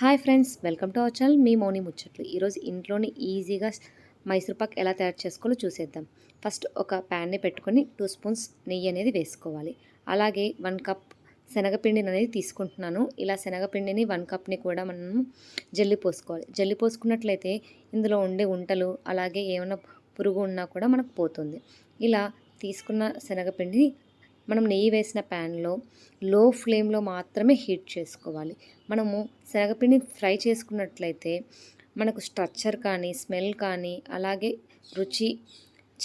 Hi friends, welcome to our channel. మీ మౌని ముచ్చట్లు. ఈరోజు ఇంట్లోనే ఈజీగా మైసూర్ పాక్ ఎలా తయారు చేసుకోవాలో చూసేద్దాం. ఫస్ట్ ఒక ప్యాన్ని పెట్టుకొని 2 స్పూన్స్ నెయ్యి అనేది వేసుకోవాలి. అలాగే 1 కప్ శనగపిండిని అనేది తీసుకుంటున్నాను. ఇలా శనగపిండిని 1 కప్ని కూడా మనం జల్లి పోసుకోవాలి. జల్లి పోసుకున్నట్లయితే ఇందులో ఉండే ఉంటలు అలాగే ఏమైనా పురుగు ఉన్నా కూడా మనకు పోతుంది. ఇలా తీసుకున్న శనగపిండిని మనం నెయ్యి వేసిన ప్యాన్లో లో ఫ్లేమ్లో మాత్రమే హీట్ చేసుకోవాలి. మనము శనగపిండి ఫ్రై చేసుకున్నట్లయితే మనకు స్ట్రక్చర్ కానీ స్మెల్ కానీ అలాగే రుచి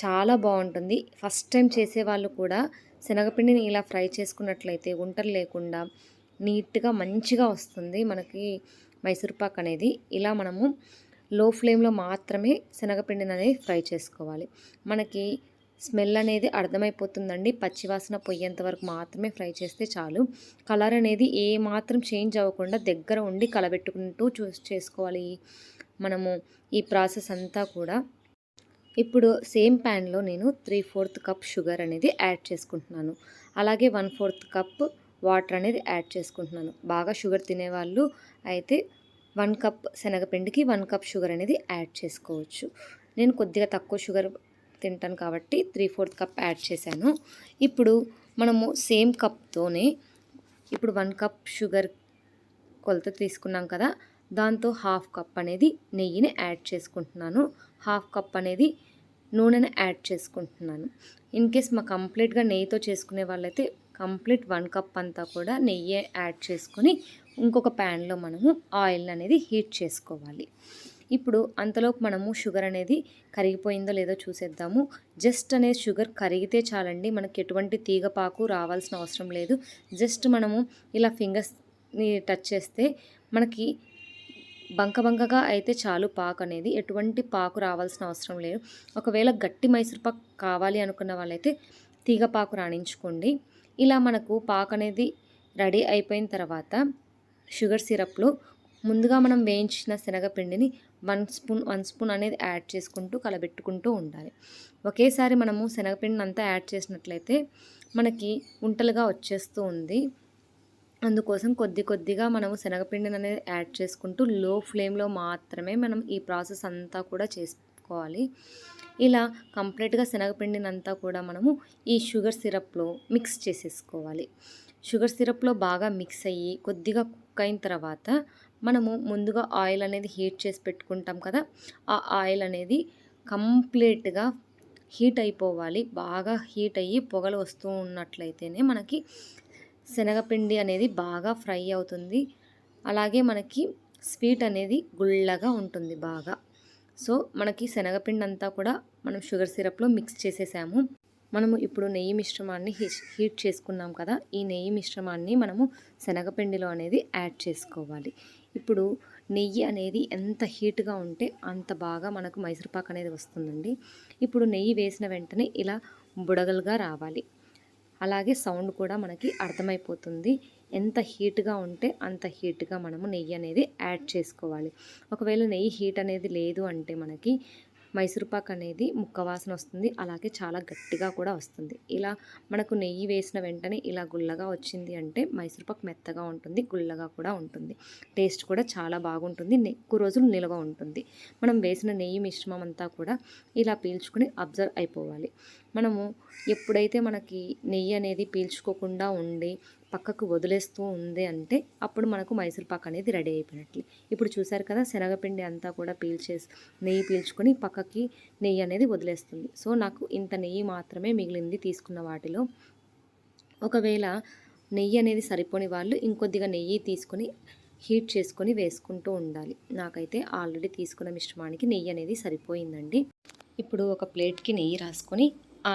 చాలా బాగుంటుంది. ఫస్ట్ టైం చేసేవాళ్ళు కూడా శనగపిండిని ఇలా ఫ్రై చేసుకున్నట్లయితే గుంటలు లేకుండా నీట్గా మంచిగా వస్తుంది మనకి మైసూర్ పాక్ అనేది. ఇలా మనము లో ఫ్లేమ్లో మాత్రమే శనగపిండిని అనేది ఫ్రై చేసుకోవాలి. మనకి స్మెల్ అనేది అర్థమైపోతుందండి. పచ్చివాసన పోయేంత వరకు మాత్రమే ఫ్రై చేస్తే చాలు. కలర్ అనేది ఏ మాత్రం చేంజ్ అవ్వకుండా దగ్గర ఉండి కలబెట్టుకుంటూ చేసుకోవాలి మనము ఈ ప్రాసెస్ అంతా కూడా. ఇప్పుడు సేమ్ ప్యాన్లో నేను 3/4 కప్ షుగర్ అనేది యాడ్ చేసుకుంటున్నాను. అలాగే 1/4 కప్ వాటర్ అనేది యాడ్ చేసుకుంటున్నాను. బాగా షుగర్ తినేవాళ్ళు అయితే 1 కప్ శనగపిండికి 1 కప్ షుగర్ అనేది యాడ్ చేసుకోవచ్చు. నేను కొద్దిగా తక్కువ షుగర్ తింటాను కాబట్టి 3/4 కప్ యాడ్ చేశాను. ఇప్పుడు మనము సేమ్ కప్తోనే ఇప్పుడు 1 కప్ షుగర్ కొలత తీసుకున్నాం కదా, దాంతో 1/2 కప్ అనేది నెయ్యిని యాడ్ చేసుకుంటున్నాను. 1/2 కప్ అనేది నూనెని యాడ్ చేసుకుంటున్నాను. ఇన్ కేస్ మా కంప్లీట్గా నెయ్యితో చేసుకునే వాళ్ళైతే కంప్లీట్ 1 కప్ అంతా కూడా నెయ్యి యాడ్ చేసుకొని ఇంకొక ప్యాన్లో మనము ఆయిల్ అనేది హీట్ చేసుకోవాలి. ఇప్పుడు అంతలోపు మనము షుగర్ అనేది కరిగిపోయిందో లేదో చూసేద్దాము. జస్ట్ అనేది షుగర్ కరిగితే చాలండి, మనకి ఎటువంటి తీగపాకు రావాల్సిన అవసరం లేదు. జస్ట్ మనము ఇలా ఫింగర్స్ని టచ్ చేస్తే మనకి బంకగా అయితే చాలు పాకు అనేది, ఎటువంటి పాకు రావాల్సిన అవసరం లేదు. ఒకవేళ గట్టి మైసూర్ పాకు కావాలి అనుకున్న వాళ్ళైతే తీగపాకు రాణించుకోండి. ఇలా మనకు పాకు అనేది రెడీ అయిపోయిన తర్వాత షుగర్ సిరప్లో ముందుగా మనం వేయించిన శనగపిండిని 1 స్పూన్ అనేది యాడ్ చేసుకుంటూ కలబెట్టుకుంటూ ఉండాలి. ఒకేసారి మనము శనగపిండిని అంతా యాడ్ చేసినట్లయితే మనకి ఉంటలుగా వచ్చేస్తూ ఉంది. అందుకోసం కొద్దిగా మనము శనగపిండిని అనేది యాడ్ చేసుకుంటూ లో ఫ్లేమ్లో మాత్రమే మనం ఈ ప్రాసెస్ అంతా కూడా చేసుకోవాలి. ఇలా కంప్లీట్గా శనగపిండిని అంతా కూడా మనము ఈ షుగర్ సిరప్లో మిక్స్ చేసేసుకోవాలి. షుగర్ సిరప్లో బాగా మిక్స్ అయ్యి కొద్దిగా కుక్ అయిన తర్వాత మనము ముందుగా ఆయిల్ అనేది హీట్ చేసి పెట్టుకుంటాం కదా, ఆ ఆయిల్ అనేది కంప్లీట్గా హీట్ అయిపోవాలి. బాగా హీట్ అయ్యి పొగలు వస్తూ ఉన్నట్లయితేనే మనకి శనగపిండి అనేది బాగా ఫ్రై అవుతుంది. అలాగే మనకి స్వీట్ అనేది గుల్లగా ఉంటుంది బాగా. సో మనకి శనగపిండి అంతా కూడా మనం షుగర్ సిరప్లో మిక్స్ చేసేసాము. మనము ఇప్పుడు నెయ్యి మిశ్రమాన్ని హీట్ చేసుకున్నాం కదా, ఈ నెయ్యి మిశ్రమాన్ని మనము శనగపిండిలో అనేది యాడ్ చేసుకోవాలి. ఇప్పుడు నెయ్యి అనేది ఎంత హీట్గా ఉంటే అంత బాగా మనకు మైసూర్ పాక్ అనేది వస్తుందండి. ఇప్పుడు నెయ్యి వేసిన వెంటనే ఇలా బుడగలుగా రావాలి. అలాగే సౌండ్ కూడా మనకి అర్థమైపోతుంది. ఎంత హీట్గా ఉంటే అంత హీట్గా మనము నెయ్యి అనేది యాడ్ చేసుకోవాలి. ఒకవేళ నెయ్యి హీట్ అనేది లేదు అంటే మనకి మైసూర్ పాక్ అనేది ముక్క వాసన వస్తుంది, అలాగే చాలా గట్టిగా కూడా వస్తుంది. ఇలా మనకు నెయ్యి వేసిన వెంటనే ఇలా గుల్లగా వచ్చింది అంటే మైసూర్ పాక్ మెత్తగా ఉంటుంది, గుల్లగా కూడా ఉంటుంది. టేస్ట్ కూడా చాలా బాగుంటుంది, ఎక్కువ రోజులు నిల్వ ఉంటుంది. మనం వేసిన నెయ్యి మిశ్రమం అంతా కూడా ఇలా పీల్చుకొని అబ్జర్వ్ అయిపోవాలి. మనము ఎప్పుడైతే మనకి నెయ్యి అనేది పీల్చుకోకుండా ఉండి పక్కకు వదిలేస్తూ ఉంది అంటే అప్పుడు మనకు మైసూర్ పాక్ అనేది రెడీ అయిపోయినట్లు. ఇప్పుడు చూసారు కదా, శనగపిండి అంతా కూడా నెయ్యి పీల్చుకొని పక్కకి నెయ్యి అనేది వదిలేస్తుంది. సో నాకు ఇంత నెయ్యి మాత్రమే మిగిలింది తీసుకున్న వాటిలో. ఒకవేళ నెయ్యి అనేది సరిపోని వాళ్ళు ఇంకొద్దిగా నెయ్యి తీసుకొని హీట్ చేసుకొని వేసుకుంటూ ఉండాలి. నాకైతే ఆల్రెడీ తీసుకున్న మిశ్రమానికి నెయ్యి అనేది సరిపోయిందండి. ఇప్పుడు ఒక ప్లేట్కి నెయ్యి రాసుకొని ఆ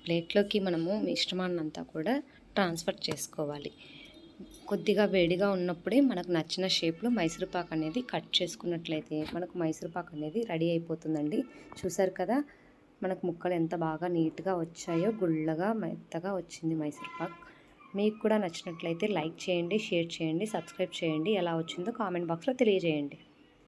ప్లేట్లోకి మనము మిశ్రమాన్ని అంతా కూడా ట్రాన్స్ఫర్ చేసుకోవాలి. కొద్దిగా వేడిగా ఉన్నప్పుడే మనకు నచ్చిన షేప్లో మైసూర్ పాక్ అనేది కట్ చేసుకున్నట్లయితే మనకు మైసూర్ పాక్ అనేది రెడీ అయిపోతుందండి. చూసారు కదా, మనకు ముక్కలు ఎంత బాగా నీట్గా వచ్చాయో, గుల్లగా మెత్తగా వచ్చింది మైసూర్ పాక్. మీకు కూడా నచ్చినట్లయితే లైక్ చేయండి, షేర్ చేయండి, సబ్స్క్రైబ్ చేయండి. ఎలా వచ్చిందో కామెంట్ బాక్స్లో తెలియజేయండి.